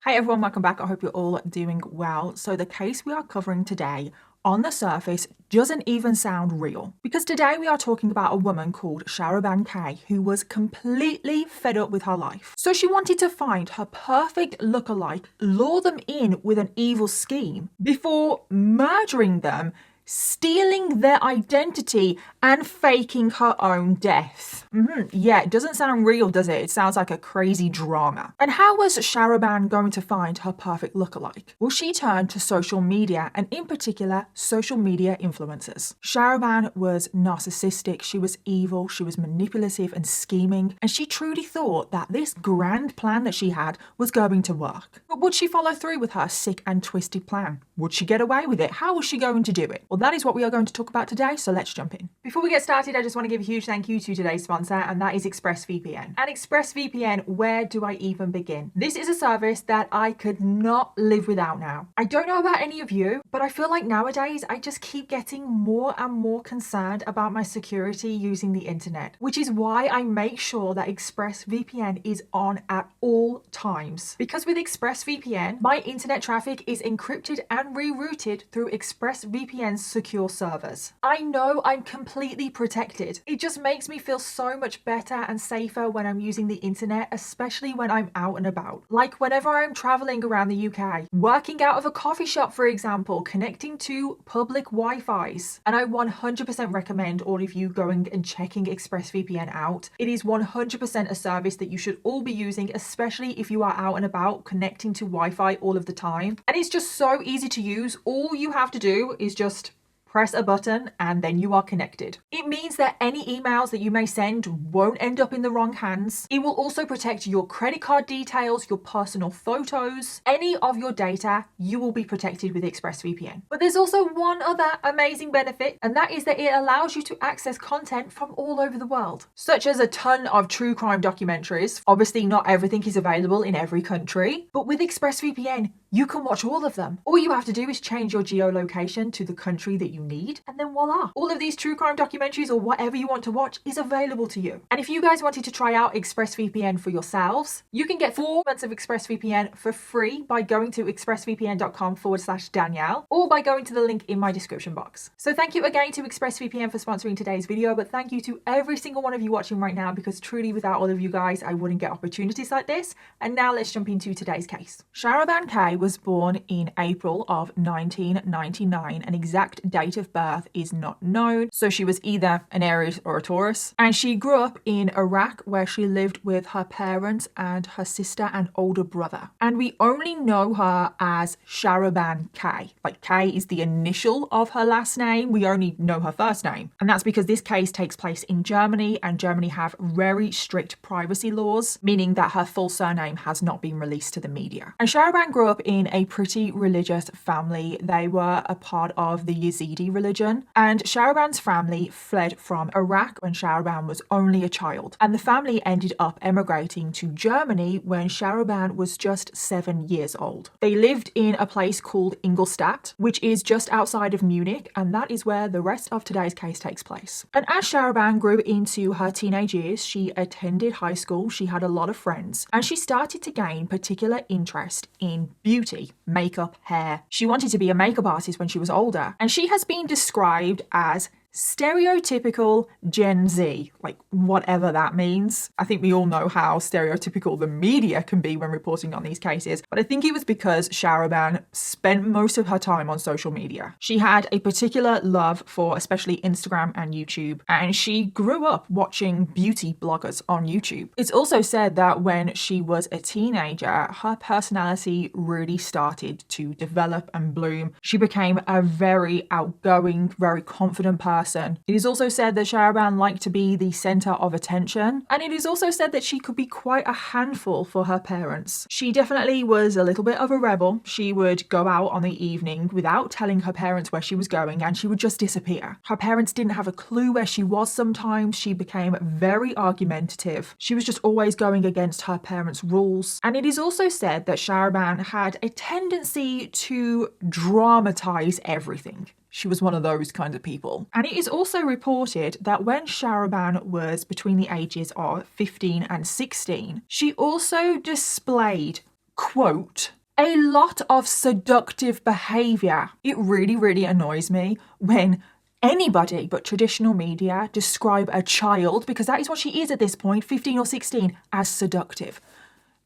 Hi everyone, welcome back. I hope you're all doing well. So the case we are covering today on the surface doesn't even sound real, because today we are talking about a woman called Sharaban K who was completely fed up with her life. So she wanted to find her perfect lookalike, lure them in with an evil scheme before murdering them, stealing their identity and faking her own death. Yeah, it doesn't sound real, does it? It sounds like a crazy drama. And how was Sharaban going to find her perfect lookalike? Well, she turned to social media, and in particular, social media influencers. Sharaban was narcissistic, she was evil, she was manipulative and scheming, and she truly thought that this grand plan that she had was going to work. But would she follow through with her sick and twisted plan? Would she get away with it? How was she going to do it? Well, that is what we are going to talk about today, so let's jump in. Before we get started, I just want to give a huge thank you to today's sponsor, and that is ExpressVPN. And ExpressVPN, where do I even begin? This is a service that I could not live without now. I don't know about any of you, but I feel like nowadays I just keep getting more and more concerned about my security using the internet, which is why I make sure that ExpressVPN is on at all times. Because with ExpressVPN, my internet traffic is encrypted and rerouted through ExpressVPN's secure servers. I know I'm completely protected. It just makes me feel so much better and safer when I'm using the internet, especially when I'm out and about. Like whenever I'm traveling around the UK, working out of a coffee shop, for example, connecting to public Wi-Fi's. And I 100% recommend all of you going and checking ExpressVPN out. It is 100% a service that you should all be using, especially if you are out and about connecting to Wi-Fi all of the time. And it's just so easy to use. All you have to do is just press a button and then you are connected. It means that any emails that you may send won't end up in the wrong hands. It will also protect your credit card details, your personal photos, any of your data. You will be protected with ExpressVPN. But there's also one other amazing benefit, and that is that it allows you to access content from all over the world, such as a ton of true crime documentaries. Obviously, not everything is available in every country, but with ExpressVPN, you can watch all of them. All you have to do is change your geolocation to the country that you need, and then voila, all of these true crime documentaries or whatever you want to watch is available to you. And if you guys wanted to try out ExpressVPN for yourselves, you can get 4 months of ExpressVPN for free by going to expressvpn.com/Danielle, or by going to the link in my description box. So thank you again to ExpressVPN for sponsoring today's video, but thank you to every single one of you watching right now, because truly without all of you guys, I wouldn't get opportunities like this. And now let's jump into today's case. Sharaban K was born in April of 1999. An exact date of birth is not known, so she was either an Aries or a Taurus. And she grew up in Iraq, where she lived with her parents and her sister and older brother. And we only know her as Sharaban K. Like, K is the initial of her last name. We only know her first name. And that's because this case takes place in Germany, and Germany have very strict privacy laws, meaning that her full surname has not been released to the media. And Sharaban grew up in a pretty religious family. They were a part of the Yazidi religion, and Sharaban's family fled from Iraq when Sharaban was only a child, and the family ended up emigrating to Germany when Sharaban was just 7 years old. They lived in a place called Ingolstadt, which is just outside of Munich, and that is where the rest of today's case takes place. And as Sharaban grew into her teenage years, she attended high school, she had a lot of friends, and she started to gain particular interest in beauty, makeup, hair. She wanted to be a makeup artist when she was older, and she has been described as stereotypical Gen Z, like whatever that means. I think we all know how stereotypical the media can be when reporting on these cases, but I think it was because Sharaban spent most of her time on social media. She had a particular love for especially Instagram and YouTube, and she grew up watching beauty bloggers on YouTube. It's also said that when she was a teenager, her personality really started to develop and bloom. She became a very outgoing, very confident person. It is also said that Sharaban liked to be the center of attention, and it is also said that she could be quite a handful for her parents. She definitely was a little bit of a rebel. She would go out on the evening without telling her parents where she was going, and she would just disappear. Her parents didn't have a clue where she was sometimes. She became very argumentative. She was just always going against her parents' rules. And it is also said that Sharaban had a tendency to dramatize everything. She was one of those kind of people. And it is also reported that when Sharaban was between the ages of 15 and 16, she also displayed quote, a lot of seductive behaviour. It really, really annoys me when anybody but traditional media describe a child, because that is what she is at this point, 15 or 16, as seductive.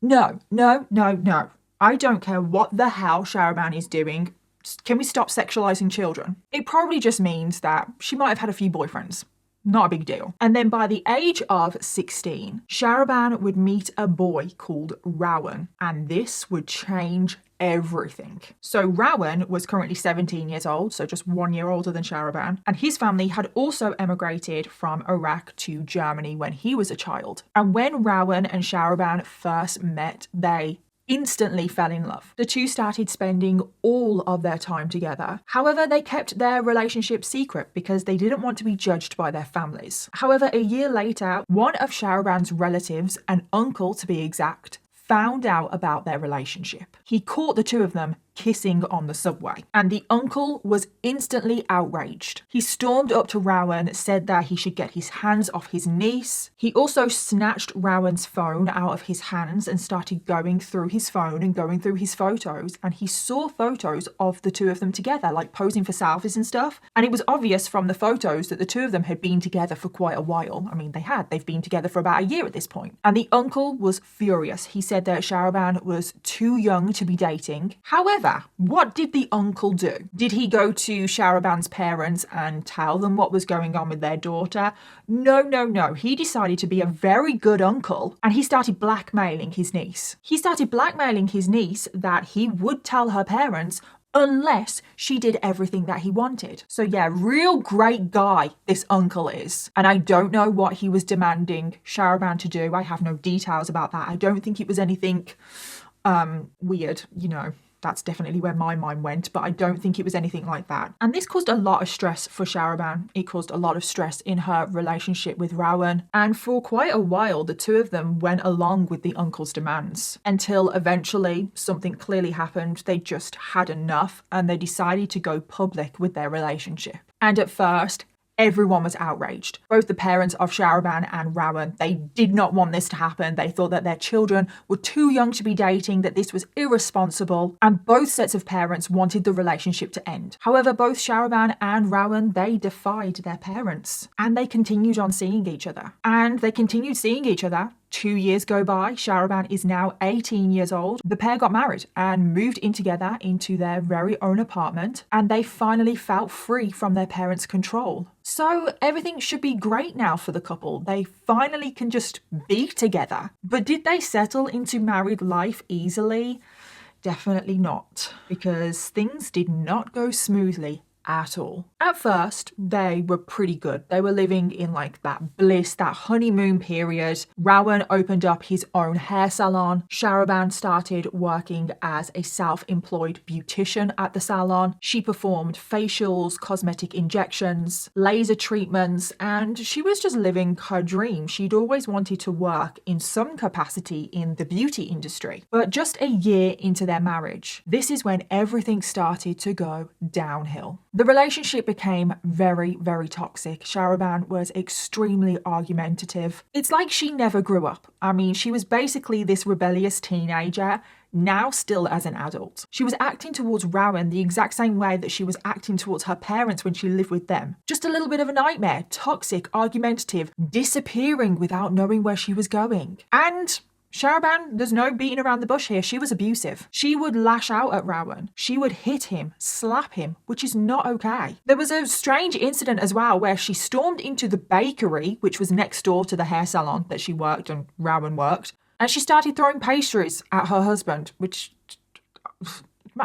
No, no, no, no. I don't care what the hell Sharaban is doing. Can we stop sexualizing children? It probably just means that she might have had a few boyfriends. Not a big deal. And then by the age of 16, Sharaban would meet a boy called Rowan, and this would change everything. So Rowan was currently 17 years old, so just 1 year older than Sharaban, and his family had also emigrated from Iraq to Germany when he was a child. And when Rowan and Sharaban first met, they instantly fell in love. The two started spending all of their time together. However, they kept their relationship secret because they didn't want to be judged by their families. However, a year later, one of Sharaban's relatives, an uncle to be exact, found out about their relationship. He caught the two of them kissing on the subway, and the uncle was instantly outraged. He stormed up to Rowan, said that he should get his hands off his niece. He also snatched Rowan's phone out of his hands and started going through his phone and going through his photos, and he saw photos of the two of them together, like posing for selfies and stuff, and it was obvious from the photos that the two of them had been together for quite a while. I mean, they've been together for about a year at this point. And the uncle was furious. He said that Sharaban was too young to be dating. However, what did the uncle do? Did he go to Sharaban's parents and tell them what was going on with their daughter? No, no, no. He decided to be a very good uncle, and he started blackmailing his niece. He started blackmailing his niece that he would tell her parents unless she did everything that he wanted. So yeah, real great guy this uncle is. And I don't know what he was demanding Sharaban to do. I have no details about that. I don't think it was anything weird, you know. That's definitely where my mind went, but I don't think it was anything like that. And this caused a lot of stress for Sharaban. It caused a lot of stress in her relationship with Rowan. And for quite a while, the two of them went along with the uncle's demands until eventually something clearly happened. They just had enough and they decided to go public with their relationship. And at first, everyone was outraged. Both the parents of Sharaban and Rowan, they did not want this to happen. They thought that their children were too young to be dating, that this was irresponsible, and both sets of parents wanted the relationship to end. However, both Sharaban and Rowan, they defied their parents, and they continued on seeing each other. And they continued seeing each other. 2 years go by. Sharaban is now 18 years old. The pair got married and moved in together into their very own apartment, and they finally felt free from their parents' control. So everything should be great now for the couple. They finally can just be together. But did they settle into married life easily? Definitely not, because things did not go smoothly at all. At first, they were pretty good. They were living in like that bliss, that honeymoon period. Rowan opened up his own hair salon. Sharaban started working as a self-employed beautician at the salon. She performed facials, cosmetic injections, laser treatments, and she was just living her dream. She'd always wanted to work in some capacity in the beauty industry. But just a year into their marriage, this is when everything started to go downhill. The relationship became very, very toxic. Sharaban was extremely argumentative. It's like she never grew up. I mean, she was basically this rebellious teenager, now still as an adult. She was acting towards Rowan the exact same way that she was acting towards her parents when she lived with them. Just a little bit of a nightmare, toxic, argumentative, disappearing without knowing where she was going. And Sharaban, there's no beating around the bush here. She was abusive. She would lash out at Rowan. She would hit him, slap him, which is not okay. There was a strange incident as well where she stormed into the bakery, which was next door to the hair salon that she worked and Rowan worked, and she started throwing pastries at her husband, which...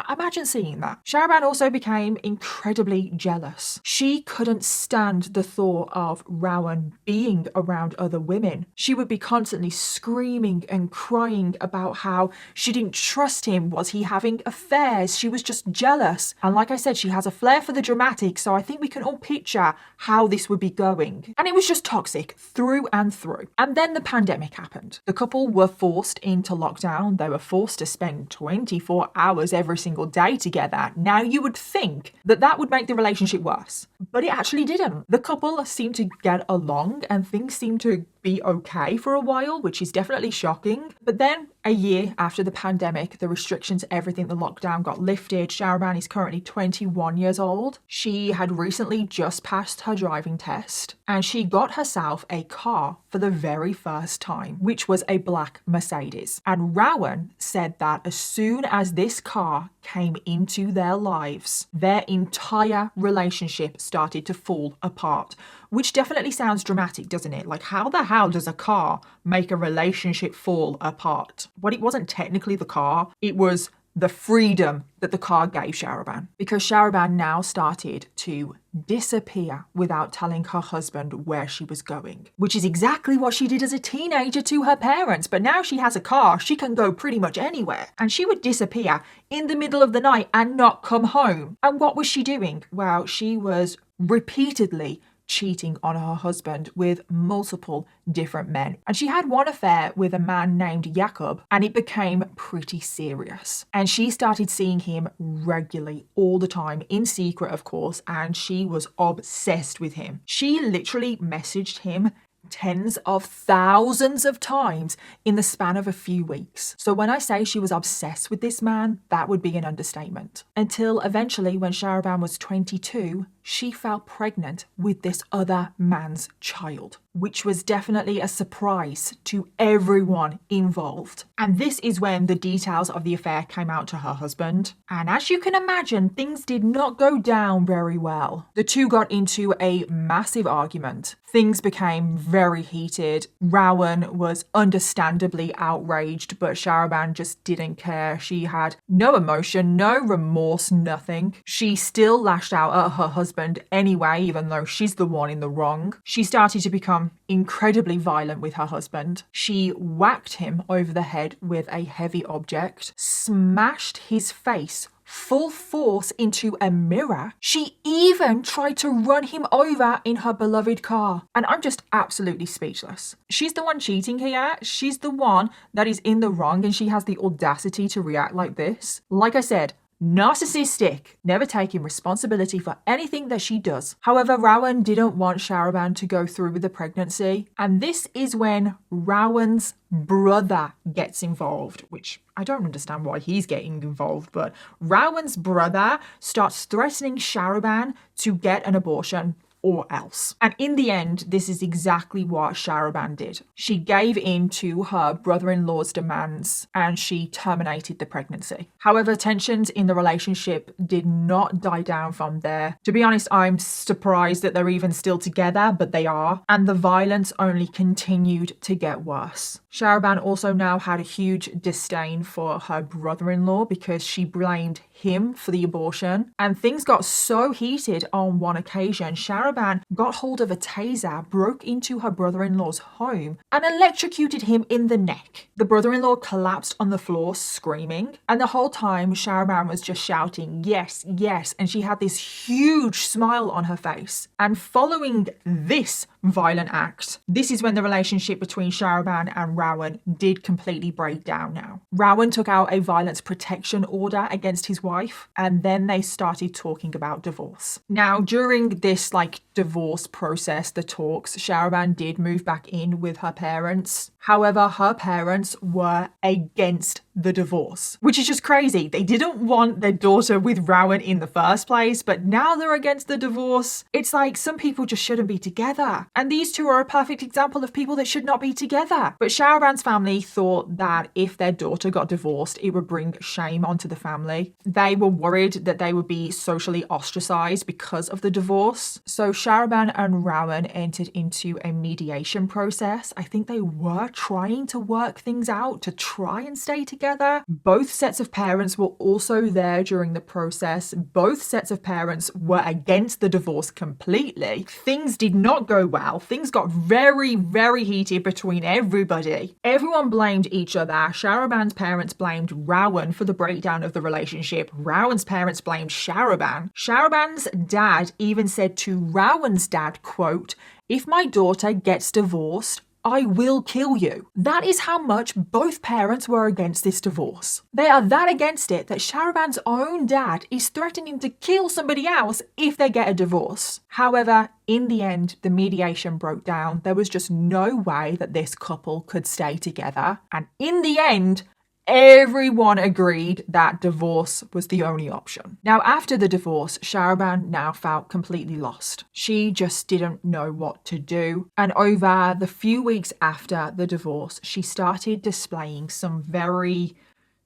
imagine seeing that. Sharaban also became incredibly jealous. She couldn't stand the thought of Rowan being around other women. She would be constantly screaming and crying about how she didn't trust him. Was he having affairs? She was just jealous. And like I said, she has a flair for the dramatic, so I think we can all picture how this would be going. And it was just toxic through and through. And then the pandemic happened. The couple were forced into lockdown. They were forced to spend 24 hours every single day together. Now you would think that that would make the relationship worse, but it actually didn't. The couple seemed to get along and things seemed to be okay for a while, which is definitely shocking. But then A year after the pandemic, the restrictions, everything, the lockdown got lifted. Shahraban is currently 21 years old. She had recently just passed her driving test and she got herself a car for the very first time, which was a black Mercedes. And Rowan said that as soon as this car came into their lives, their entire relationship started to fall apart, which definitely sounds dramatic, doesn't it? Like, how the hell does a car make a relationship fall apart? But it wasn't technically the car, it was the freedom that the car gave Shahraban, because Shahraban now started to disappear without telling her husband where she was going, which is exactly what she did as a teenager to her parents. But now she has a car, she can go pretty much anywhere. And she would disappear in the middle of the night and not come home. And what was she doing? Well, she was repeatedly cheating on her husband with multiple different men. And she had one affair with a man named Jakob, and it became pretty serious. And she started seeing him regularly, all the time, in secret, of course, and she was obsessed with him. She literally messaged him tens of thousands of times in the span of a few weeks. So when I say she was obsessed with this man, that would be an understatement. Until eventually, when Shahraban was 22, she fell pregnant with this other man's child, which was definitely a surprise to everyone involved. And this is when the details of the affair came out to her husband. And as you can imagine, things did not go down very well. The two got into a massive argument. Things became very heated. Rowan was understandably outraged, but Shahraban just didn't care. She had no emotion, no remorse, nothing. She still lashed out at her husband anyway, even though she's the one in the wrong. She started to become incredibly violent with her husband. She whacked him over the head with a heavy object, smashed his face full force into a mirror. She even tried to run him over in her beloved car. And I'm just absolutely speechless. She's the one cheating here. She's the one that is in the wrong, and she has the audacity to react like this. Like I said, narcissistic, never taking responsibility for anything that she does. However, Rowan didn't want Shahraban to go through with the pregnancy, and this is when Rowan's brother gets involved, which I don't understand why he's getting involved, but Rowan's brother starts threatening Shahraban to get an abortion or else. And in the end, this is exactly what Shahraban did. She gave in to her brother-in-law's demands and she terminated the pregnancy. However, tensions in the relationship did not die down from there. To be honest, I'm surprised that they're even still together, but they are. And the violence only continued to get worse. Shahraban also now had a huge disdain for her brother-in-law because she blamed him for the abortion. And things got so heated on one occasion, Shahraban got hold of a taser, broke into her brother-in-law's home, and electrocuted him in the neck. The brother-in-law collapsed on the floor screaming, and the whole time Shahraban was just shouting, "Yes, yes," and she had this huge smile on her face. And following this violent act, this is when the relationship between Shahraban and Rowan did completely break down now. Rowan took out a violence protection order against his wife, and then they started talking about divorce. Now, during this divorce process, the talks, Shahraban did move back in with her parents. However, her parents were against the divorce, which is just crazy. They didn't want their daughter with Rowan in the first place, but now they're against the divorce. It's like some people just shouldn't be together. And these two are a perfect example of people that should not be together. But Shahraban's family thought that if their daughter got divorced, it would bring shame onto the family. They were worried that they would be socially ostracized because of the divorce. So Shahraban and Rowan entered into a mediation process. I think they were trying to work things out to try and stay together. Both sets of parents were also there during the process. Both sets of parents were against the divorce completely. Things did not go well. Things got very, very heated between everybody. Everyone blamed each other. Shahraban's parents blamed Rowan for the breakdown of the relationship. Rowan's parents blamed Shahraban. Shahraban's dad even said to Rowan's dad, quote, "If my daughter gets divorced, I will kill you. That is how much both parents were against this divorce. They are that against it that Shahraban's own dad is threatening to kill somebody else if they get a divorce. However, in the end, the mediation broke down. There was just no way that this couple could stay together. And in the end, everyone agreed that divorce was the only option. Now, after the divorce, Shahraban now felt completely lost. She just didn't know what to do. And over the few weeks after the divorce, she started displaying some very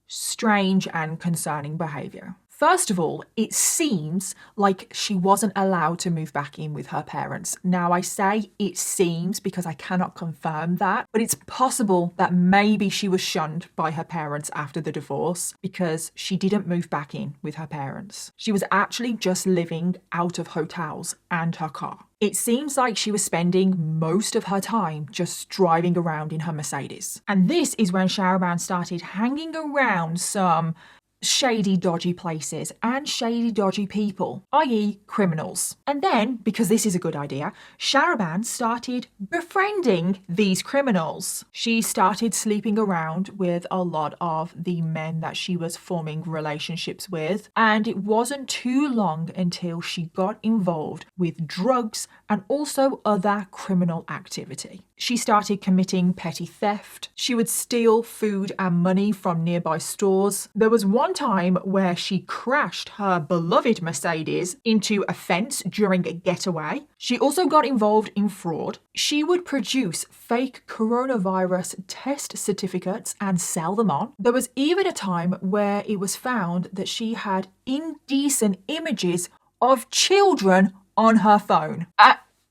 strange and concerning behavior. First of all, it seems like she wasn't allowed to move back in with her parents. Now, I say it seems because I cannot confirm that, but it's possible that maybe she was shunned by her parents after the divorce because she didn't move back in with her parents. She was actually just living out of hotels and her car. It seems like she was spending most of her time just driving around in her Mercedes. And this is when Shahraban started hanging around some shady, dodgy places and shady, dodgy people, i.e. criminals. And then, because this is a good idea, Shahraban started befriending these criminals. She started sleeping around with a lot of the men that she was forming relationships with, and it wasn't too long until she got involved with drugs and also other criminal activity. She started committing petty theft. She would steal food and money from nearby stores. There was one time where she crashed her beloved Mercedes into a fence during a getaway. She also got involved in fraud. She would produce fake coronavirus test certificates and sell them on. There was even a time where it was found that she had indecent images of children on her phone.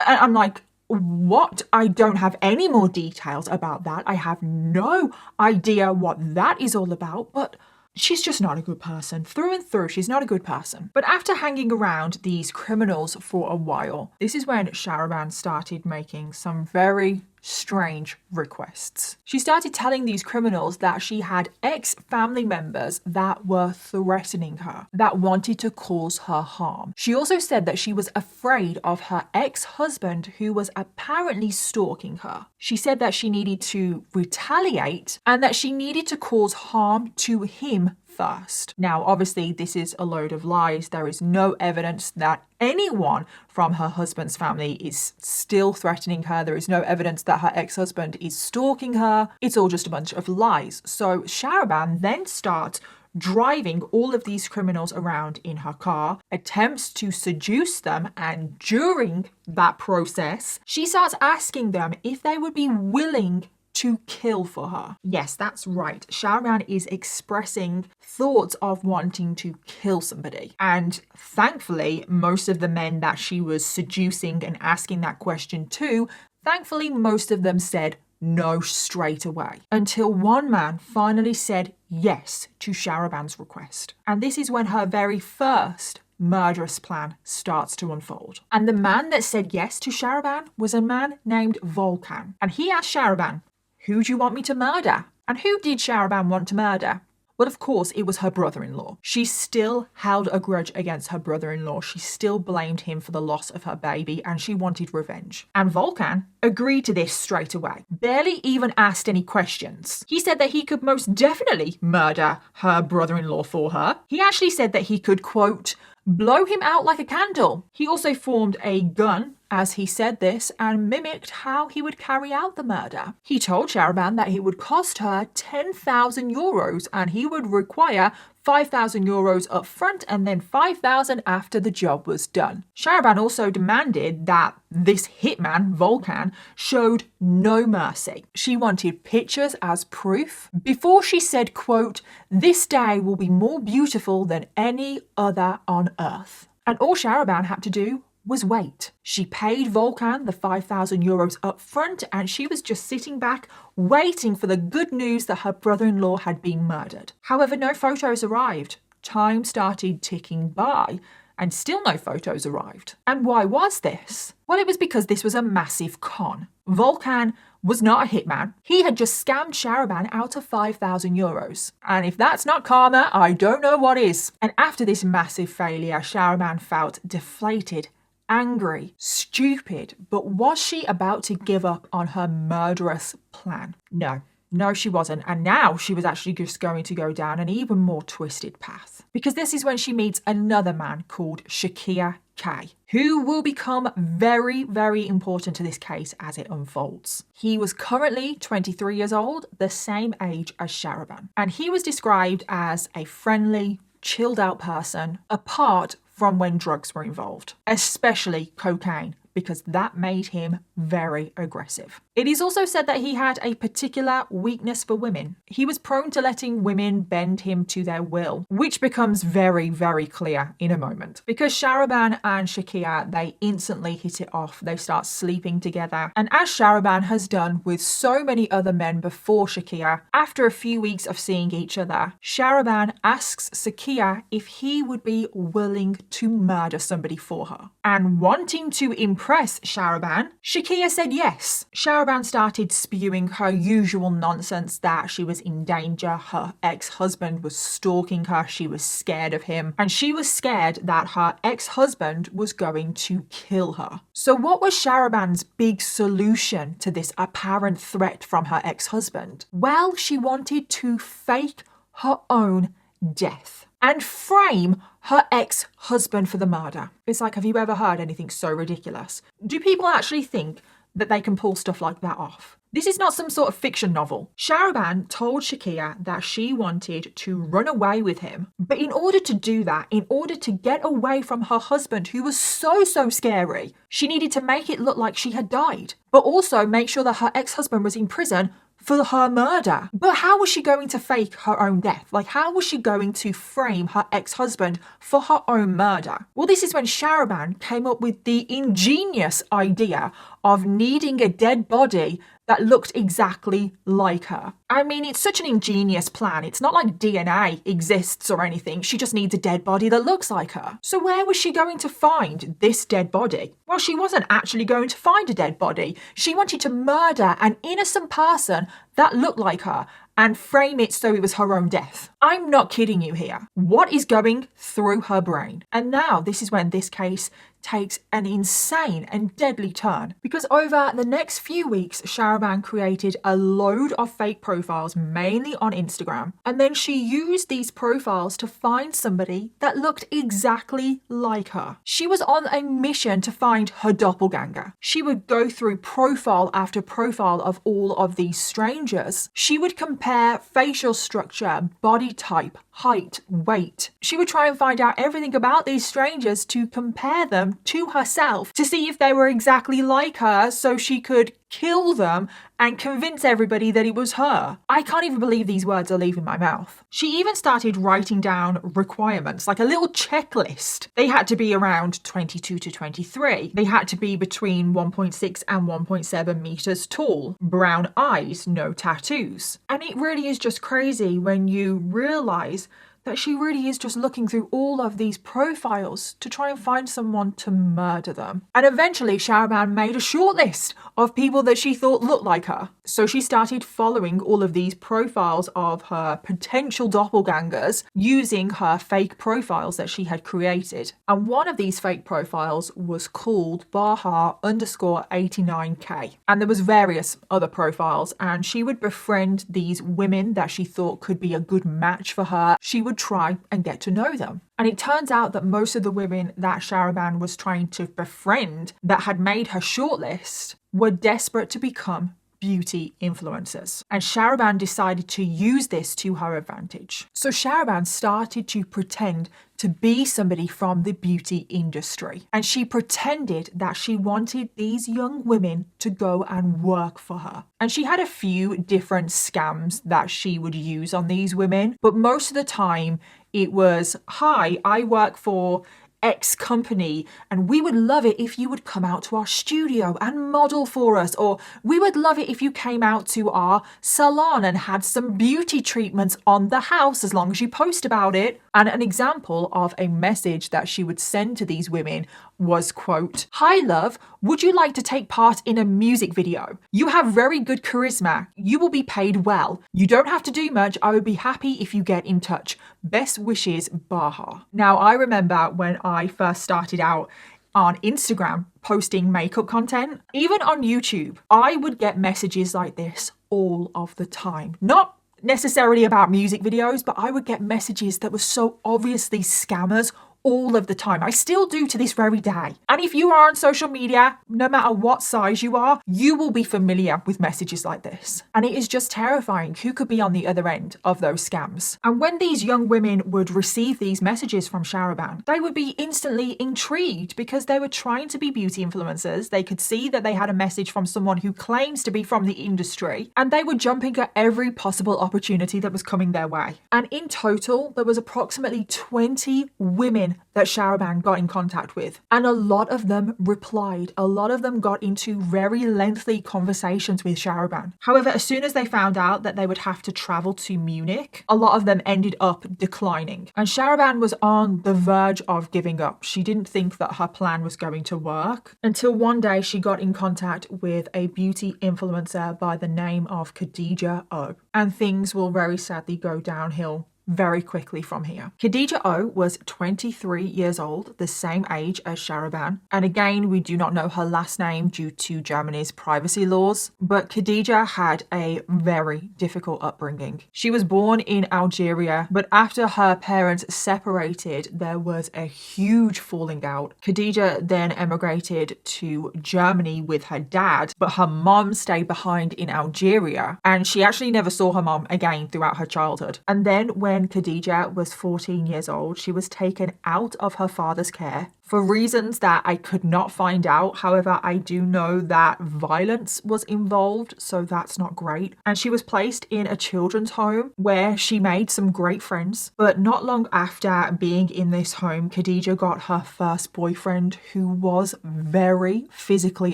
I'm like, what? I don't have any more details about that. I have no idea what that is all about, but she's just not a good person. Through and through, she's not a good person. But after hanging around these criminals for a while, this is when Shahraban started making some very strange requests. She started telling these criminals that she had ex-family members that were threatening her, that wanted to cause her harm. She also said that she was afraid of her ex-husband who was apparently stalking her. She said that she needed to retaliate and that she needed to cause harm to him first. Now, obviously, this is a load of lies. There is no evidence that anyone from her husband's family is still threatening her. There is no evidence that her ex-husband is stalking her. It's all just a bunch of lies. So Shahraban then starts driving all of these criminals around in her car, attempts to seduce them, and during that process, she starts asking them if they would be willing to kill for her. Yes, that's right. Shahraban is expressing thoughts of wanting to kill somebody. And thankfully, most of the men that she was seducing and asking that question to, thankfully, most of them said no straight away. Until one man finally said yes to Shahraban's request. And this is when her very first murderous plan starts to unfold. And the man that said yes to Shahraban was a man named Volkan. And he asked Shahraban, "Who do you want me to murder?" And who did Shahraban want to murder? Well, of course, it was her brother-in-law. She still held a grudge against her brother-in-law. She still blamed him for the loss of her baby, and she wanted revenge. And Volkan agreed to this straight away, barely even asked any questions. He said that he could most definitely murder her brother-in-law for her. He actually said that he could, quote, blow him out like a candle. He also formed a gun as he said this and mimicked how he would carry out the murder. He told Shahraban that it would cost her 10,000 euros and he would require 5,000 euros up front and then 5,000 after the job was done. Shahraban also demanded that this hitman, Volkan, showed no mercy. She wanted pictures as proof before she said, quote, "This day will be more beautiful than any other on earth." And all Shahraban had to do was wait. She paid Volkan the 5,000 euros up front and she was just sitting back waiting for the good news that her brother-in-law had been murdered. However, no photos arrived. Time started ticking by and still no photos arrived. And why was this? Well, it was because this was a massive con. Volkan was not a hitman. He had just scammed Shahraban out of 5,000 euros. And if that's not karma, I don't know what is. And after this massive failure, Shahraban felt deflated angry, stupid, but was she about to give up on her murderous plan? No. No, she wasn't. And now she was actually just going to go down an even more twisted path. Because this is when she meets another man called Shakia K, who will become very, very important to this case as it unfolds. He was currently 23 years old, the same age as Sharaban. And he was described as a friendly, chilled out person, apart from when drugs were involved, especially cocaine, because that made him very aggressive. It is also said that he had a particular weakness for women. He was prone to letting women bend him to their will, which becomes very, very clear in a moment. Because Sharaban and Shakia, they instantly hit it off. They start sleeping together. And as Sharaban has done with so many other men before Shakia, after a few weeks of seeing each other, Sharaban asks Shakia if he would be willing to murder somebody for her. And wanting to impress Sharaban, Shakia said yes. Sharaban started spewing her usual nonsense that she was in danger, her ex-husband was stalking her, she was scared of him, and she was scared that her ex-husband was going to kill her. So what was Sharaban's big solution to this apparent threat from her ex-husband? Well, she wanted to fake her own death and frame her ex-husband for the murder. It's like, have you ever heard anything so ridiculous? Do people actually think that they can pull stuff like that off? This is not some sort of fiction novel. Sharaban told Shakia that she wanted to run away with him. But in order to do that, in order to get away from her husband, who was so scary, she needed to make it look like she had died, but also make sure that her ex-husband was in prison for her murder. But how was she going to fake her own death? Like, how was she going to frame her ex-husband for her own murder? Well, this is when Sharaban came up with the ingenious idea of needing a dead body that looked exactly like her. I mean, it's such an ingenious plan. It's not like DNA exists or anything. She just needs a dead body that looks like her. So where was she going to find this dead body? Well, she wasn't actually going to find a dead body. She wanted to murder an innocent person that looked like her and frame it so it was her own death. I'm not kidding you here. What is going through her brain? And now this is when this case takes an insane and deadly turn, because over the next few weeks, Sharaban created a load of fake profiles, mainly on Instagram, and then she used these profiles to find somebody that looked exactly like her. She was on a mission to find her doppelganger. She would go through profile after profile of all of these strangers. She would compare facial structure, body type, height, weight. She would try and find out everything about these strangers to compare them to herself to see if they were exactly like her so she could kill them and convince everybody that it was her. I can't even believe these words are leaving my mouth. She even started writing down requirements, like a little checklist. They had to be around 22 to 23. They had to be between 1.6 and 1.7 meters tall. Brown eyes, no tattoos. And it really is just crazy when you realize that she really is just looking through all of these profiles to try and find someone to murder them. And eventually Sharaban made a short list of people that she thought looked like her. So she started following all of these profiles of her potential doppelgangers using her fake profiles that she had created. And one of these fake profiles was called Baha_89K. And there was various other profiles, and she would befriend these women that she thought could be a good match for her. She would try and get to know them. And it turns out that most of the women that Sharaban was trying to befriend that had made her shortlist were desperate to become beauty influencers. And Sharaban decided to use this to her advantage. So Sharaban started to pretend to be somebody from the beauty industry. And she pretended that she wanted these young women to go and work for her. And she had a few different scams that she would use on these women. But most of the time it was, hi, I work for X company and we would love it if you would come out to our studio and model for us, or we would love it if you came out to our salon and had some beauty treatments on the house as long as you post about it. And an example of a message that she would send to these women was, quote, "Hi love, would you like to take part in a music video? You have very good charisma. You will be paid well. You don't have to do much. I would be happy if you get in touch. Best wishes, Baha." Now, I remember when I first started out on Instagram posting makeup content. Even on YouTube, I would get messages like this all of the time. Not necessarily about music videos, but I would get messages that were so obviously scammers all of the time. I still do to this very day. And if you are on social media, no matter what size you are, you will be familiar with messages like this. And it is just terrifying who could be on the other end of those scams. And when these young women would receive these messages from Sharaban, they would be instantly intrigued because they were trying to be beauty influencers. They could see that they had a message from someone who claims to be from the industry, and they were jumping at every possible opportunity that was coming their way. And in total, there was approximately 20 women that Sharaban got in contact with. And a lot of them replied. A lot of them got into very lengthy conversations with Sharaban. However, as soon as they found out that they would have to travel to Munich, a lot of them ended up declining. And Sharaban was on the verge of giving up. She didn't think that her plan was going to work until one day she got in contact with a beauty influencer by the name of Khadija O. And things will very sadly go downhill very quickly from here. Khadija O was 23 years old, the same age as Sharaban. And again, we do not know her last name due to Germany's privacy laws, but Khadija had a very difficult upbringing. She was born in Algeria, but after her parents separated, there was a huge falling out. Khadija then emigrated to Germany with her dad, but her mom stayed behind in Algeria, and she actually never saw her mom again throughout her childhood. And then when Khadija was 14 years old, she was taken out of her father's care for reasons that I could not find out. However, I do know that violence was involved, so that's not great. And she was placed in a children's home where she made some great friends. But not long after being in this home, Khadija got her first boyfriend, who was very physically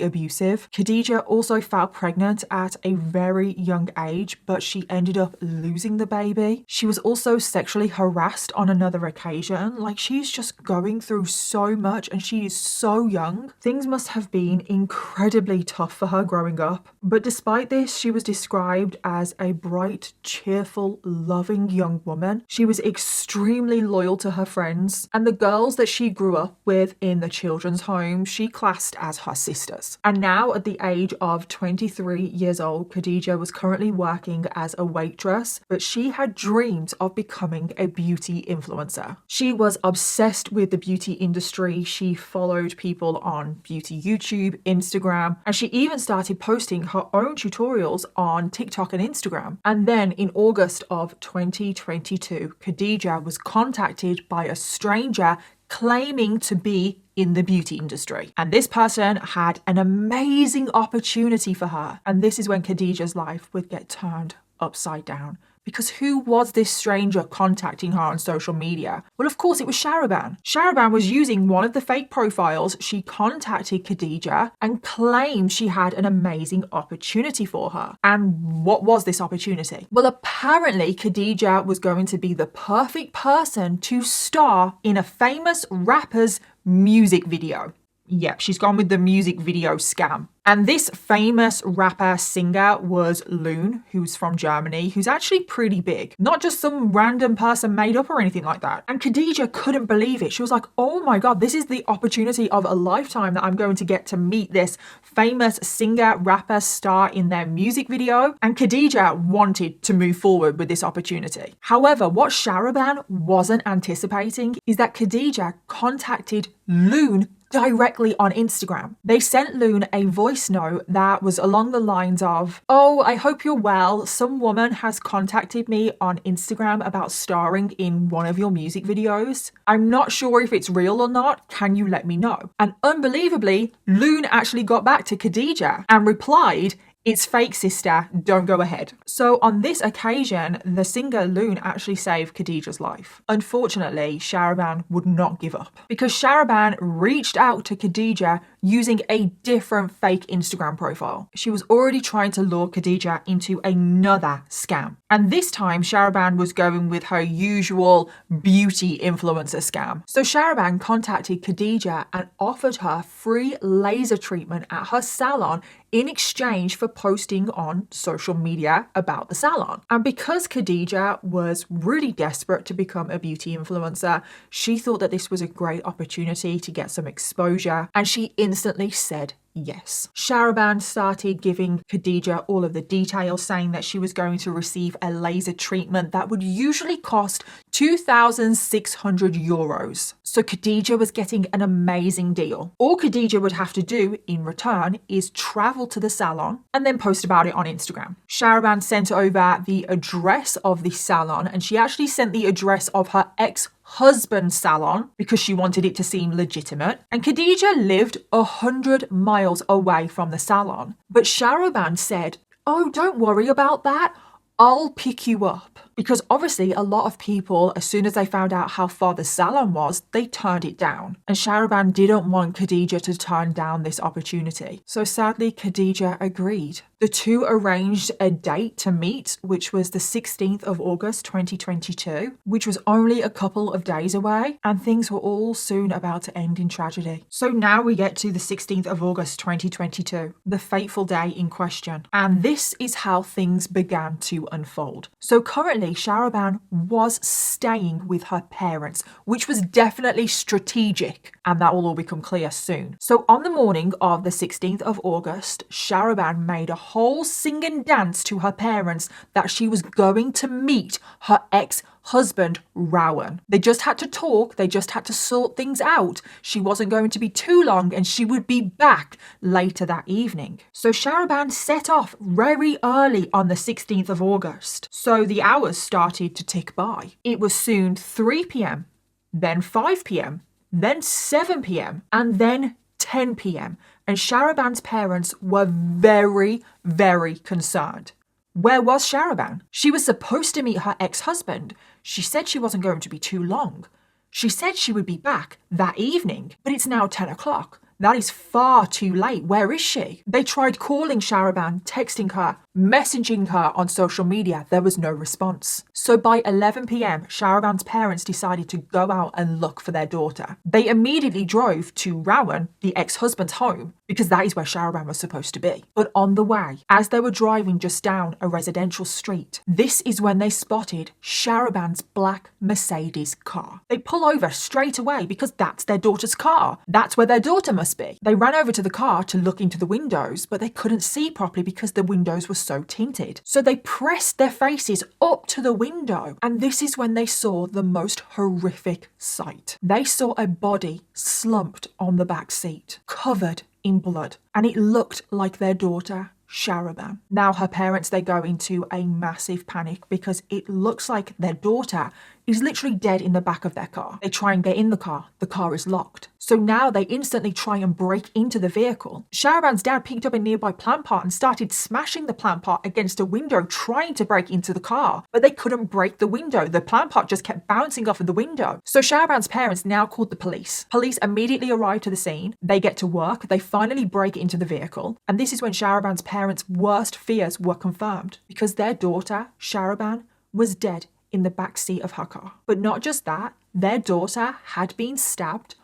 abusive. Khadija also fell pregnant at a very young age, but she ended up losing the baby. She was also sexually harassed on another occasion. Like, she's just going through so much and she is so young. Things must have been incredibly tough for her growing up. But despite this, she was described as a bright, cheerful, loving young woman. She was extremely loyal to her friends, and the girls that she grew up with in the children's home, she classed as her sisters. And now at the age of 23 years old, Khadija was currently working as a waitress, but she had dreams of becoming a beauty influencer. She was obsessed with the beauty industry. She followed people on beauty YouTube, Instagram, and she even started posting her own tutorials on TikTok and Instagram. And then in August of 2022, Khadija was contacted by a stranger claiming to be in the beauty industry. And this person had an amazing opportunity for her. And this is when Khadija's life would get turned upside down. Because who was this stranger contacting her on social media? Well, of course, it was Sharaban. Sharaban was using one of the fake profiles. She contacted Khadija and claimed she had an amazing opportunity for her. And what was this opportunity? Well, apparently, Khadija was going to be the perfect person to star in a famous rapper's music video. Yep, she's gone with the music video scam. And this famous rapper singer was Loon, who's from Germany, who's actually pretty big. Not just some random person made up or anything like that. And Khadija couldn't believe it. She was like, oh my God, this is the opportunity of a lifetime that I'm going to get to meet this famous singer, rapper, star in their music video. And Khadija wanted to move forward with this opportunity. However, what Sharaban wasn't anticipating is that Khadija contacted Loon directly on Instagram. They sent Loon a voice note that was along the lines of, oh, I hope you're well. Some woman has contacted me on Instagram about starring in one of your music videos. I'm not sure if it's real or not. Can you let me know? And unbelievably, Loon actually got back to Khadija and replied, it's fake, sister, don't go ahead. So on this occasion, the singer Loon actually saved Khadija's life. Unfortunately, Sharaban would not give up because Sharaban reached out to Khadija using a different fake Instagram profile. She was already trying to lure Khadija into another scam. And this time, Sharaban was going with her usual beauty influencer scam. So Sharaban contacted Khadija and offered her free laser treatment at her salon in exchange for posting on social media about the salon. And because Khadija was really desperate to become a beauty influencer, she thought that this was a great opportunity to get some exposure, and she instantly said yes. Shahriban started giving Khadija all of the details, saying that she was going to receive a laser treatment that would usually cost 2,600 euros. So Khadija was getting an amazing deal. All Khadija would have to do in return is travel to the salon and then post about it on Instagram. Shahriban sent over the address of the salon, and she actually sent the address of her ex-husband's salon because she wanted it to seem legitimate. And Khadija lived 100 miles away from the salon. But Shahriban said, "Oh, don't worry about that. I'll pick you up." Because obviously a lot of people, as soon as they found out how far the salon was, they turned it down. And Shahriban didn't want Khadija to turn down this opportunity. So sadly, Khadija agreed. The two arranged a date to meet, which was the 16th of August 2022, which was only a couple of days away, and things were all soon about to end in tragedy. So now we get to the 16th of August 2022, the fateful day in question. And this is how things began to unfold. So currently, Shahriban was staying with her parents, which was definitely strategic, and that will all become clear soon. So on the morning of the 16th of August, Shahriban made a whole sing and dance to her parents that she was going to meet her ex-husband, Rowan. They just had to talk, they just had to sort things out. She wasn't going to be too long and she would be back later that evening. So Shahriban set off very early on the 16th of August. So the hours started to tick by. It was soon 3 p.m, then 5 p.m, then 7 p.m, and then 10 p.m. And Shahriban's parents were very, very concerned. Where was Shahriban? She was supposed to meet her ex-husband. She said she wasn't going to be too long. She said she would be back that evening, but it's now 10 o'clock. That is far too late. Where is she? They tried calling Shahriban, texting her, messaging her on social media. There was no response. So by 11 p.m, Shahriban's parents decided to go out and look for their daughter. They immediately drove to Rowan, the ex-husband's home, because that is where Shahriban was supposed to be. But on the way, as they were driving just down a residential street, this is when they spotted Shahriban's black Mercedes car. They pull over straight away because that's their daughter's car. That's where their daughter must be. They ran over to the car to look into the windows, but they couldn't see properly because the windows were so tinted. So they pressed their faces up to the window, and this is when they saw the most horrific sight. They saw a body slumped on the back seat, covered in blood, and it looked like their daughter, Shahriban. Now her parents, they go into a massive panic because it looks like their daughter is literally dead in the back of their car. They try and get in the car is locked. So now they instantly try and break into the vehicle. Shahriban's dad picked up a nearby plant pot and started smashing the plant pot against a window, trying to break into the car, but they couldn't break the window. The plant pot just kept bouncing off of the window. So Shahriban's parents now called the police. Police immediately arrive to the scene. They get to work. They finally break into the vehicle. And this is when Shahriban's parents' worst fears were confirmed, because their daughter, Shahriban, was dead in the back seat of her car. But not just that, their daughter had been stabbed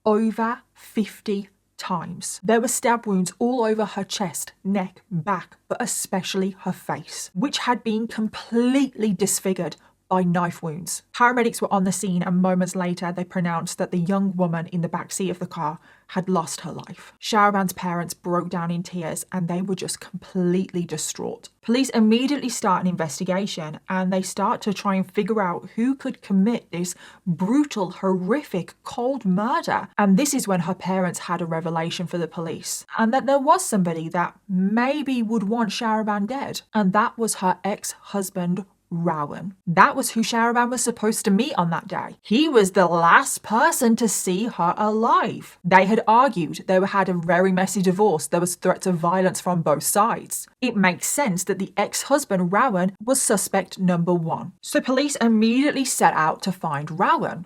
over 50 times. There were stab wounds all over her chest, neck, back, but especially her face, which had been completely disfigured by knife wounds. Paramedics were on the scene, and moments later they pronounced that the young woman in the backseat of the car had lost her life. Shahriban's parents broke down in tears and they were just completely distraught. Police immediately start an investigation and they start to try and figure out who could commit this brutal, horrific, cold murder. And this is when her parents had a revelation for the police, and that there was somebody that maybe would want Shahriban dead, and that was her ex-husband, Rowan. That was who Shahriban was supposed to meet on that day. He was the last person to see her alive. They had argued, they had a very messy divorce, there was threats of violence from both sides. It makes sense that the ex-husband, Rowan, was suspect number one. So police immediately set out to find Rowan.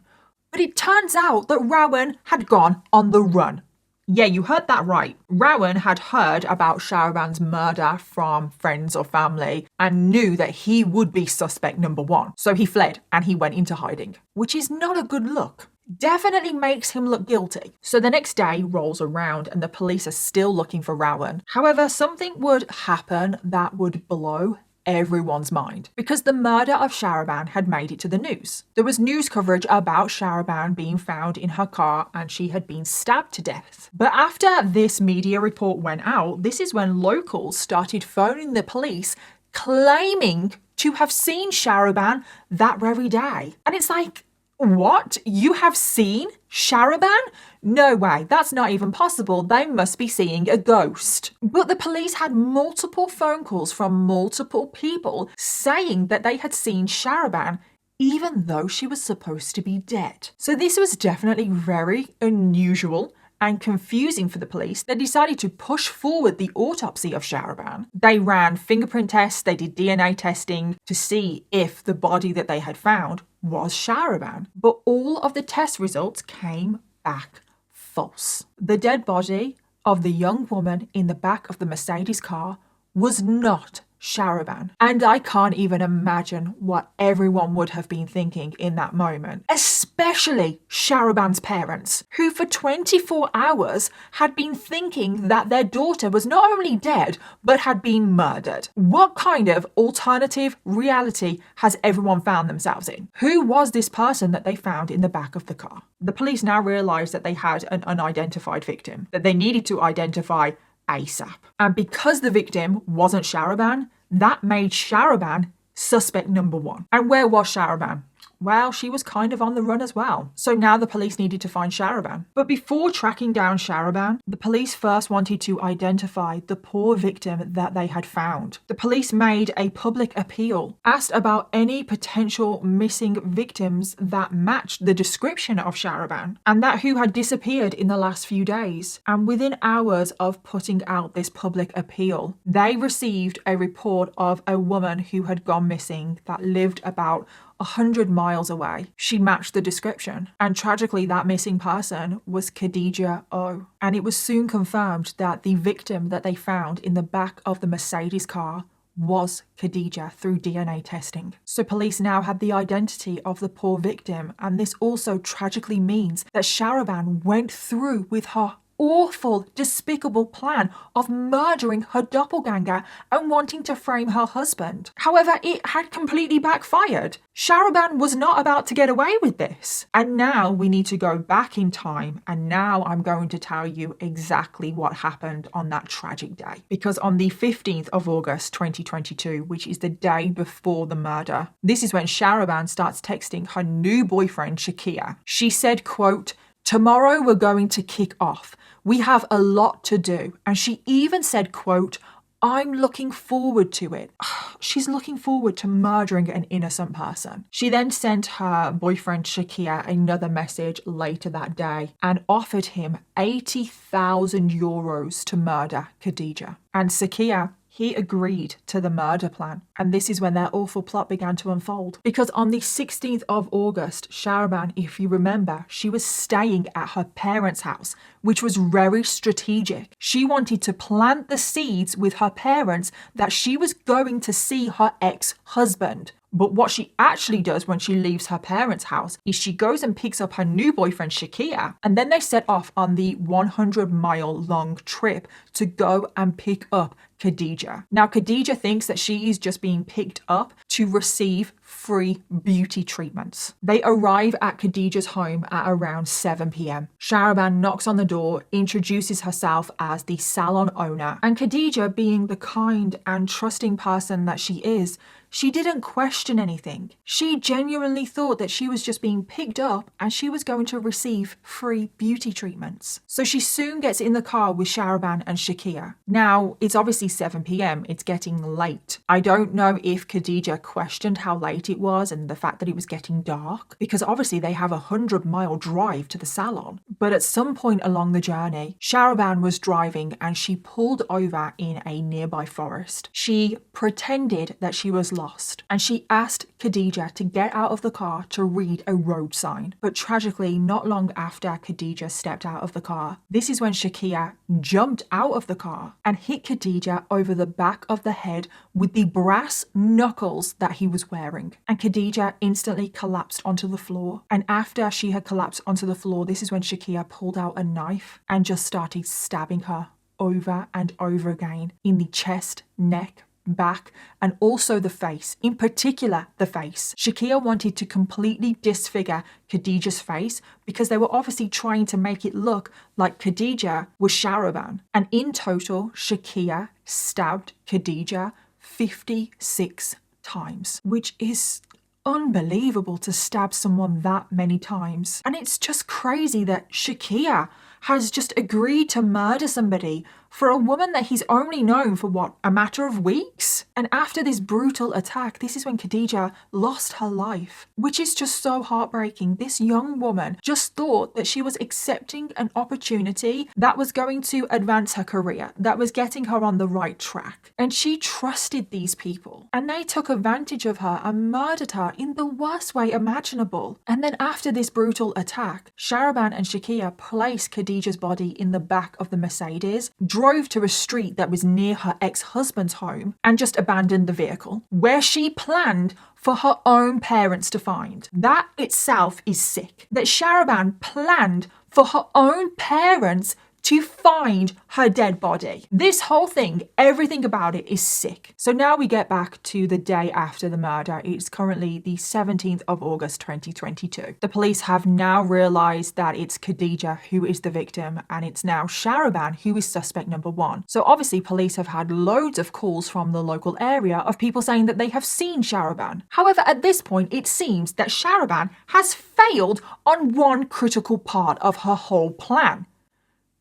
But it turns out that Rowan had gone on the run. Yeah, you heard that right. Rowan had heard about Shahriban's murder from friends or family and knew that he would be suspect number one. So he fled and he went into hiding, which is not a good look. definitely makes him look guilty. So the next day rolls around and the police are still looking for Rowan. However, something would happen that would blow everyone's mind because the murder of Sharaban had made it to the news. There was news coverage about Sharaban being found in her car and she had been stabbed to death. But after this media report went out, this is when locals started phoning the police claiming to have seen Sharaban that very day. And it's like, what? You have seen Sharaban? No way, that's not even possible. They must be seeing a ghost. But the police had multiple phone calls from multiple people saying that they had seen Sharaban even though she was supposed to be dead. So this was definitely very unusual and confusing for the police. They decided to push forward the autopsy of Sharaban. They ran fingerprint tests, they did DNA testing to see if the body that they had found was Sharaban. But all of the test results came back false. The dead body of the young woman in the back of the Mercedes car was not Sharaban. And I can't even imagine what everyone would have been thinking in that moment, especially Sharaban's parents, who for 24 hours had been thinking that their daughter was not only dead, but had been murdered. What kind of alternative reality has everyone found themselves in? Who was this person that they found in the back of the car? The police now realized that they had an unidentified victim, that they needed to identify ASAP. And because the victim wasn't Sharaban, that made Sharaban suspect number one. And where was Sharaban? Well, she was kind of on the run as well. So now the police needed to find Sharaban. But before tracking down Sharaban, the police first wanted to identify the poor victim that they had found. The police made a public appeal, asked about any potential missing victims that matched the description of Sharaban and that who had disappeared in the last few days. And within hours of putting out this public appeal, they received a report of a woman who had gone missing that lived about 100 miles away. She matched the description. And tragically, that missing person was Khadija O. And it was soon confirmed that the victim that they found in the back of the Mercedes car was Khadija through DNA testing. So police now had the identity of the poor victim. And this also tragically means that Sharaban went through with her awful, despicable plan of murdering her doppelganger and wanting to frame her husband. However, it had completely backfired. Sharaban was not about to get away with this. And now we need to go back in time, and now I'm going to tell you exactly what happened on that tragic day. Because on the 15th of August 2022, which is the day before the murder, this is when Sharaban starts texting her new boyfriend, Shakia. She said, quote, "Tomorrow we're going to kick off. We have a lot to do." And she even said, quote, "I'm looking forward to it." She's looking forward to murdering an innocent person. She then sent her boyfriend Shakia another message later that day and offered him 80,000 euros to murder Khadija. And Shakia, he agreed to the murder plan. And this is when their awful plot began to unfold. Because on the 16th of August, Sharaban, if you remember, she was staying at her parents' house, which was very strategic. She wanted to plant the seeds with her parents that she was going to see her ex-husband. But what she actually does when she leaves her parents' house is she goes and picks up her new boyfriend, Shakia, and then they set off on the 100-mile long trip to go and pick up Khadija. Now, Khadija thinks that she is just being picked up to receive free beauty treatments. They arrive at Khadija's home at around 7 p.m. Sharaban knocks on the door, introduces herself as the salon owner, and Khadija, being the kind and trusting person that she is, she didn't question anything. She genuinely thought that she was just being picked up and she was going to receive free beauty treatments. So she soon gets in the car with Sharaban and Shakia. Now, it's obviously 7 p.m. It's getting late. I don't know if Khadija questioned how late it was and the fact that it was getting dark, because obviously they have a 100-mile drive to the salon. But at some point along the journey, Sharaban was driving and she pulled over in a nearby forest. She pretended that she was lost and she asked Khadija to get out of the car to read a road sign. But tragically, not long after Khadija stepped out of the car, this is when Shakia jumped out of the car and hit Khadija over the back of the head with the brass knuckles that he was wearing. And Khadija instantly collapsed onto the floor. And after she had collapsed onto the floor, this is when Shakia pulled out a knife and just started stabbing her over and over again in the chest, neck, back, and also the face, in particular the face. Shakia wanted to completely disfigure Khadija's face because they were obviously trying to make it look like Khadija was Sharaban. And in total, Shakia stabbed Khadija 56 times, which is unbelievable to stab someone that many times. And it's just crazy that Shakia has just agreed to murder somebody for a woman that he's only known for, what, a matter of weeks? And after this brutal attack, this is when Khadija lost her life, which is just so heartbreaking. This young woman just thought that she was accepting an opportunity that was going to advance her career, that was getting her on the right track. And she trusted these people, and they took advantage of her and murdered her in the worst way imaginable. And then after this brutal attack, Sharaban and Shakia placed Khadija's body in the back of the Mercedes, drove to a street that was near her ex-husband's home, and just abandoned the vehicle, where she planned for her own parents to find. That itself is sick. That Sharaban planned for her own parents to find her dead body. This whole thing, everything about it is sick. So now we get back to the day after the murder. It's currently the 17th of August 2022. The police have now realized that it's Khadija who is the victim, and it's now Sharaban who is suspect number one. So obviously police have had loads of calls from the local area of people saying that they have seen Sharaban. However, at this point, it seems that Sharaban has failed on one critical part of her whole plan.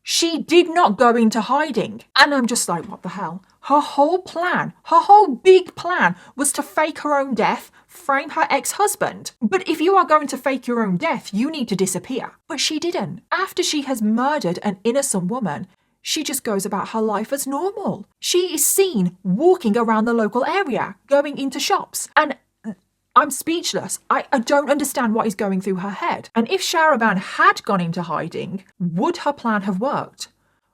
She did not go into hiding. And I'm just like, what the hell? Her whole plan, her whole big plan was to fake her own death, frame her ex-husband. But if you are going to fake your own death, you need to disappear. But she didn't. After she has murdered an innocent woman, she just goes about her life as normal. She is seen walking around the local area, going into shops, and I'm speechless. I don't understand what is going through her head. And if Sharaban had gone into hiding, would her plan have worked?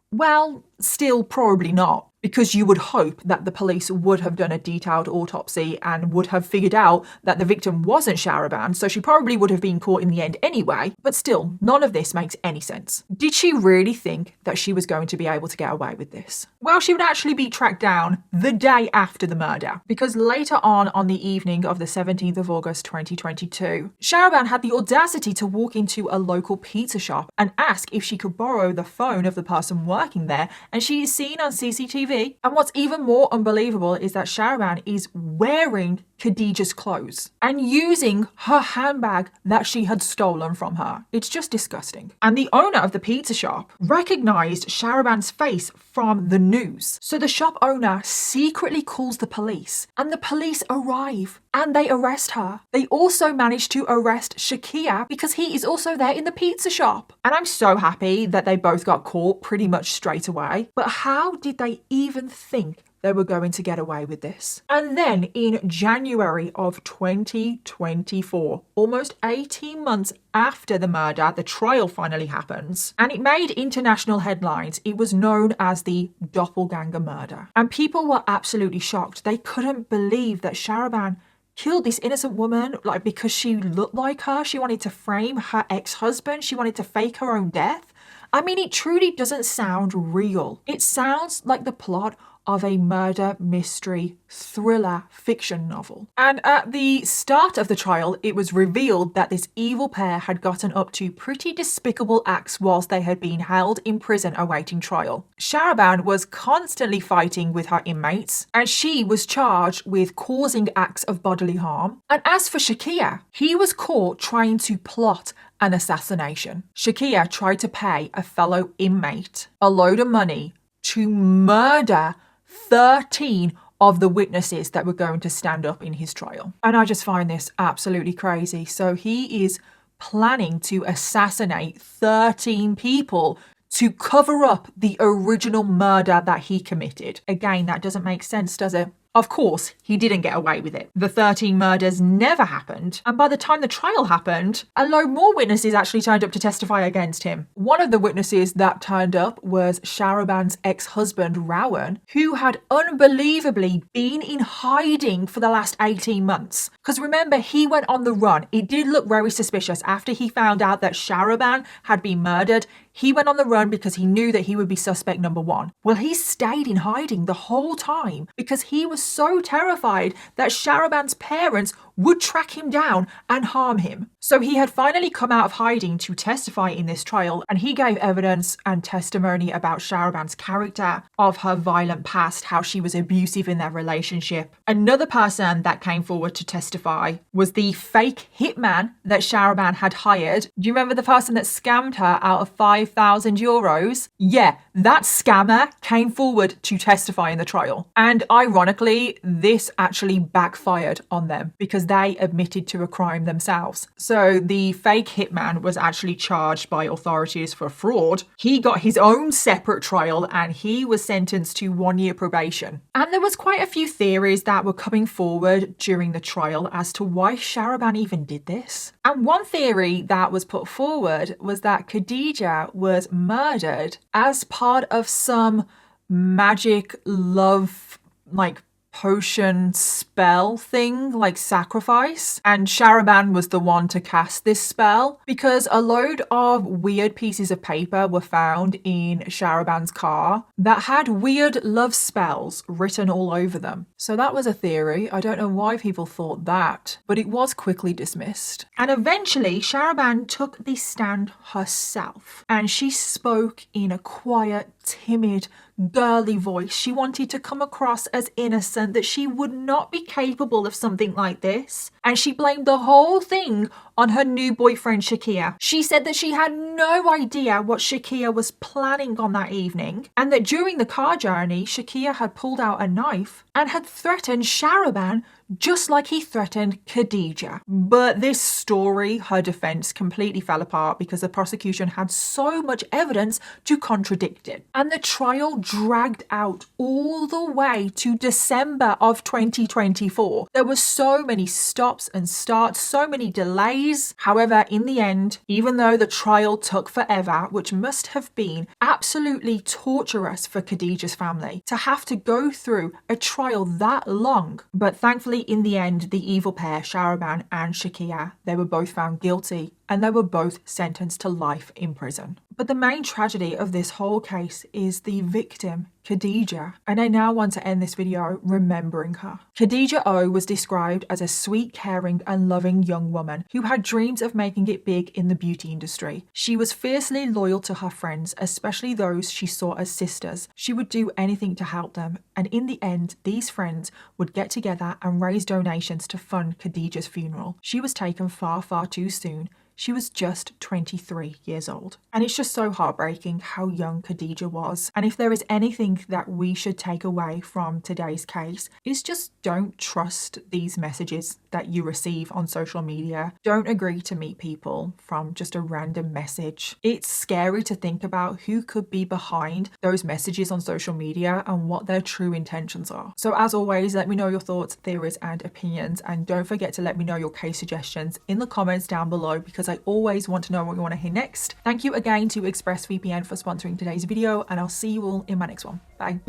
Well, still probably not, because you would hope that the police would have done a detailed autopsy and would have figured out that the victim wasn't Sharaban, so she probably would have been caught in the end anyway. But still, none of this makes any sense. Did she really think that she was going to be able to get away with this? Well, she would actually be tracked down the day after the murder, because later on the evening of the 17th of August 2022, Sharaban had the audacity to walk into a local pizza shop and ask if she could borrow the phone of the person working there, and she is seen on CCTV. And what's even more unbelievable is that Sharaban is wearing Khadija's clothes and using her handbag that she had stolen from her. It's just disgusting. And the owner of the pizza shop recognized Sharaban's face from the news. So the shop owner secretly calls the police, and the police arrive and they arrest her. They also manage to arrest Shakia because he is also there in the pizza shop. And I'm so happy that they both got caught pretty much straight away. But how did they even think they were going to get away with this? And then in January of 2024, almost 18 months after the murder, the trial finally happens, and it made international headlines. It was known as the doppelganger murder, and people were absolutely shocked. They couldn't believe that Sharaban killed this innocent woman, like, because she looked like her. She wanted to frame her ex-husband. She wanted to fake her own death. I mean, it truly doesn't sound real. It sounds like the plot of a murder mystery thriller fiction novel. And at the start of the trial, it was revealed that this evil pair had gotten up to pretty despicable acts whilst they had been held in prison awaiting trial. Sharaban was constantly fighting with her inmates, and she was charged with causing acts of bodily harm. And as for Shakia, he was caught trying to plot an assassination. Shakia tried to pay a fellow inmate a load of money to murder 13 of the witnesses that were going to stand up in his trial. And I just find this absolutely crazy. So he is planning to assassinate 13 people to cover up the original murder that he committed. Again, that doesn't make sense, does it? Of course, he didn't get away with it. The 13 murders never happened, and by the time the trial happened, a load more witnesses actually turned up to testify against him. One of the witnesses that turned up was Shahraban's ex-husband, Rowan, who had unbelievably been in hiding for the last 18 months. Because remember, he went on the run. It did look very suspicious after he found out that Shahraban had been murdered. He went on the run because he knew that he would be suspect number one. Well, he stayed in hiding the whole time because he was so terrified that Shahraban's parents would track him down and harm him. So he had finally come out of hiding to testify in this trial, and he gave evidence and testimony about Shahraban's character, of her violent past, how she was abusive in their relationship. Another person that came forward to testify was the fake hitman that Shahraban had hired. Do you remember the person that scammed her out of 5,000 euros? Yeah, that scammer came forward to testify in the trial. And ironically, this actually backfired on them because they admitted to a crime themselves. So the fake hitman was actually charged by authorities for fraud. He got his own separate trial and he was sentenced to 1 year probation. And there was quite a few theories that were coming forward during the trial as to why Shahraban even did this. And one theory that was put forward was that Khadija was murdered as part of some magic love, potion spell thing, like sacrifice, and Shahraban was the one to cast this spell because a load of weird pieces of paper were found in Shahraban's car that had weird love spells written all over them. So that was a theory. I don't know why people thought that, but it was quickly dismissed. And eventually Shahraban took the stand herself and she spoke in a quiet, timid, girly voice. She wanted to come across as innocent, that she would not be capable of something like this. And she blamed the whole thing on her new boyfriend, Shakir. She said that she had no idea what Shakir was planning on that evening, and that during the car journey, Shakir had pulled out a knife and had threatened Shahraban just like he threatened Khadija. But this story, her defense, completely fell apart because the prosecution had so much evidence to contradict it. And the trial dragged out all the way to December of 2024. There were so many stops and starts, so many delays. However, in the end, even though the trial took forever, which must have been absolutely torturous for Khadija's family to have to go through a trial that long, but thankfully in the end, the evil pair, Shahraban and Shakir, they were both found guilty and they were both sentenced to life in prison. But the main tragedy of this whole case is the victim, Khadija, and I now want to end this video remembering her. Khadija O was described as a sweet, caring and loving young woman who had dreams of making it big in the beauty industry. She was fiercely loyal to her friends, especially those she saw as sisters. She would do anything to help them, and in the end, these friends would get together and raise donations to fund Khadija's funeral. She was taken far, far too soon. She was just 23 years old. And it's just so heartbreaking how young Khadija was. And if there is anything that we should take away from today's case, is just don't trust these messages that you receive on social media. Don't agree to meet people from just a random message. It's scary to think about who could be behind those messages on social media and what their true intentions are. So as always, let me know your thoughts, theories and opinions. And don't forget to let me know your case suggestions in the comments down below because I always want to know what you want to hear next. Thank you again to ExpressVPN for sponsoring today's video, and I'll see you all in my next one. Bye.